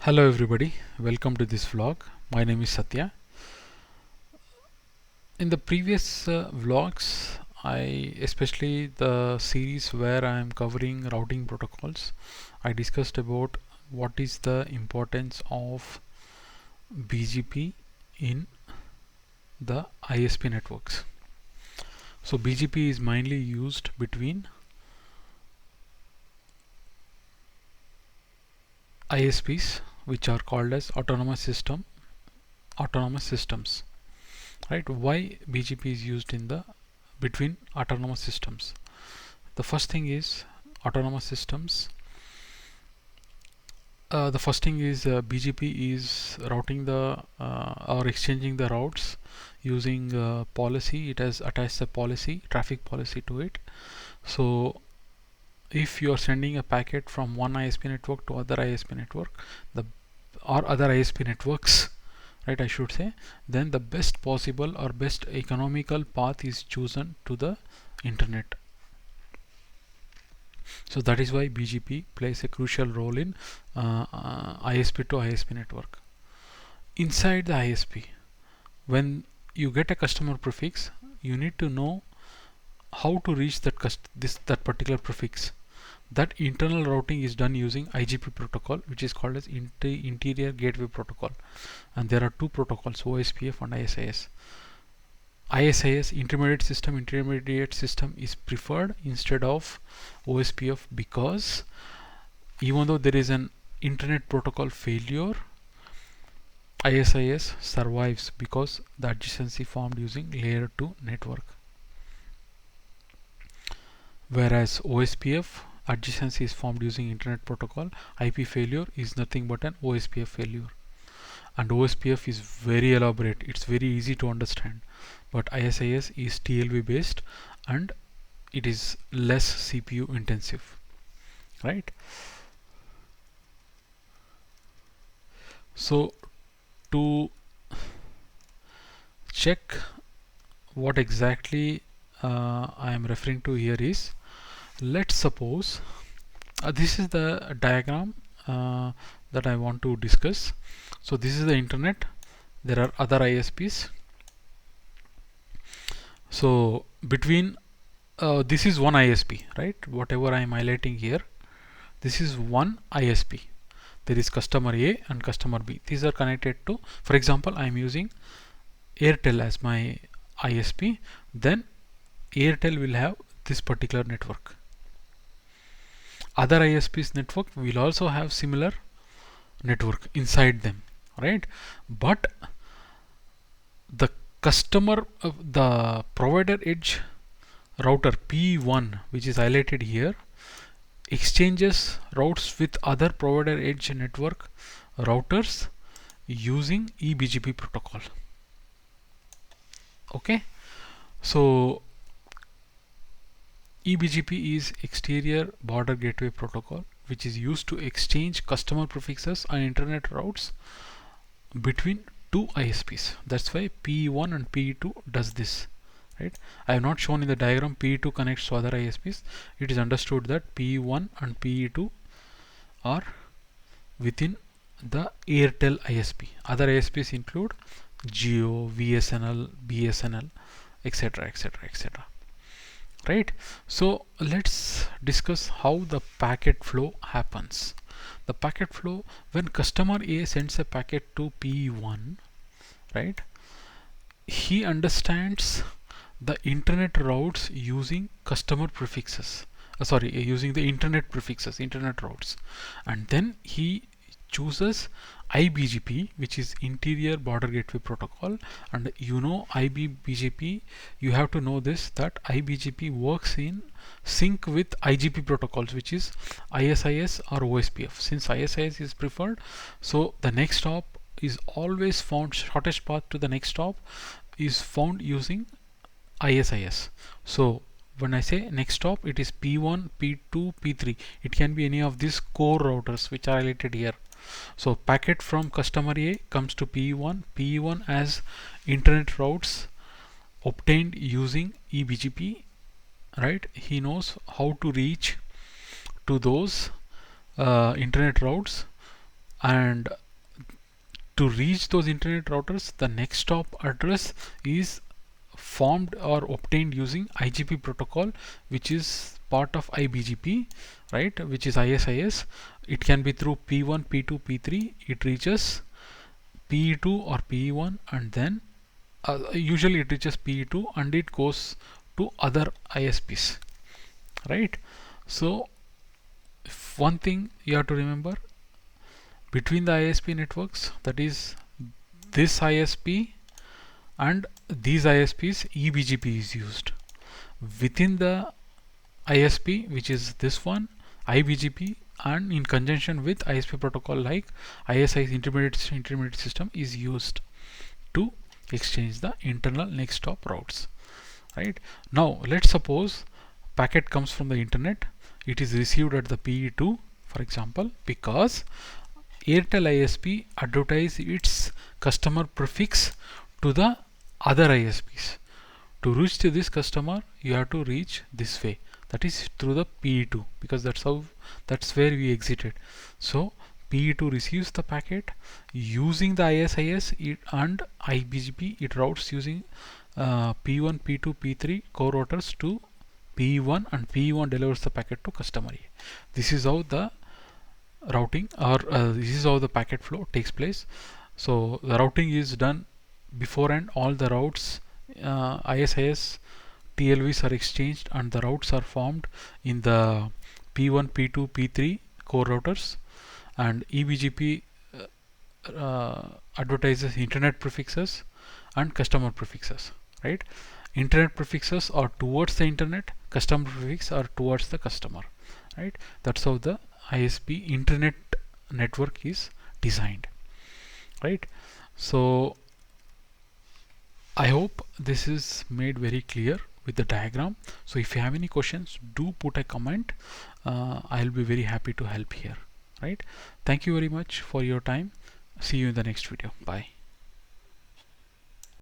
Hello everybody, welcome to this vlog. My name is Satya. In the previous vlogs, especially the series where I am covering routing protocols, I discussed about what is the importance of BGP in the ISP networks. So BGP is mainly used between ISPs, which are called as autonomous systems. Right? Why BGP is used in the between autonomous systems? The first thing is autonomous systems. The first thing is BGP is routing the or exchanging the routes using policy. It has attached a policy, traffic policy to it. So if you are sending a packet from one ISP network to other ISP network, or other ISP networks, right, I should say, then the best possible or best economical path is chosen to the internet. So that is why BGP plays a crucial role in ISP to ISP network. Inside the ISP, when you get a customer prefix, you need to know how to reach that particular prefix. That internal routing is done using IGP protocol, which is called as Interior Gateway Protocol. And there are two protocols, OSPF and ISIS. ISIS, intermediate system, is preferred instead of OSPF because even though there is an internet protocol failure, ISIS survives because the adjacency formed using layer 2 network. Whereas OSPF, adjacency is formed using internet protocol, IP failure is nothing but an OSPF failure. And OSPF is very elaborate, it's very easy to understand. But ISIS is TLV based and it is less CPU intensive, right? So to check what exactly I am referring to here is, let's suppose this is the diagram that I want to discuss. So this is the internet, there are other ISPs. So between this is one ISP, right? Whatever I am highlighting here, this is one ISP. There is customer A and customer B. These are connected to, for example, I am using Airtel as my ISP. Then Airtel will have this particular network. Other ISP's network will also have similar network inside them, right? But the customer of the provider edge router P1, which is highlighted here, exchanges routes with other provider edge network routers using eBGP protocol. Okay, so eBGP is Exterior Border Gateway Protocol, which is used to exchange customer prefixes and internet routes between two ISPs. That's why PE1 and PE2 does this. Right? I have not shown in the diagram PE2 connects to other ISPs. It is understood that PE1 and PE2 are within the Airtel ISP. Other ISPs include Jio, VSNL, BSNL, etc., etc., etc. Right? So let's discuss how the packet flow happens. The packet flow, when customer A sends a packet to P1, right? He understands the internet routes using customer prefixes. Using the internet prefixes, internet routes, and then he chooses IBGP, which is Interior Border Gateway Protocol. And you know IBGP, you have to know this, that IBGP works in sync with IGP protocols, which is ISIS or OSPF. Since ISIS is preferred, so the next stop is always found, shortest path to the next stop is found using ISIS. So when I say next stop, it is P1, P2, P3. It can be any of these core routers which are highlighted here. So packet from customer A comes to P1. P1 as internet routes obtained using eBGP, right? He knows how to reach to those internet routes and to reach those internet routers, the next stop address is formed or obtained using IGP protocol, which is part of IBGP, right, which is ISIS. It can be through P1, P2, P3. It reaches PE2 or PE1, and then usually it reaches PE2 and it goes to other ISPs, right? So one thing you have to remember, between the ISP networks, that is this ISP and these ISPs, eBGP is used. Within the ISP, which is this one, IBGP, and in conjunction with ISP protocol like ISI intermediate system is used to exchange the internal next stop routes, right? Now let's suppose packet comes from the internet. It is received at the PE2, for example, because Airtel ISP advertise its customer prefix to the other ISPs. To reach to this customer, you have to reach this way, that is through the PE2, because that's where we exited. So PE2 receives the packet using the ISIS and IBGP. It routes using P1, P2, P3 core routers to PE1, and PE1 delivers the packet to customer A. This is how the routing, or this is how the packet flow takes place. So the routing is done beforehand. All the routes, ISIS TLVs are exchanged and the routes are formed in the P1, P2, P3 core routers, and eBGP advertises internet prefixes and customer prefixes, right? Internet prefixes are towards the internet, customer prefix are towards the customer, right? That's how the ISP internet network is designed, right? So I hope this is made very clear with the diagram. So if you have any questions, do put a comment. I'll be very happy to help here, right? Thank you very much for your time. See you in the next video. Bye.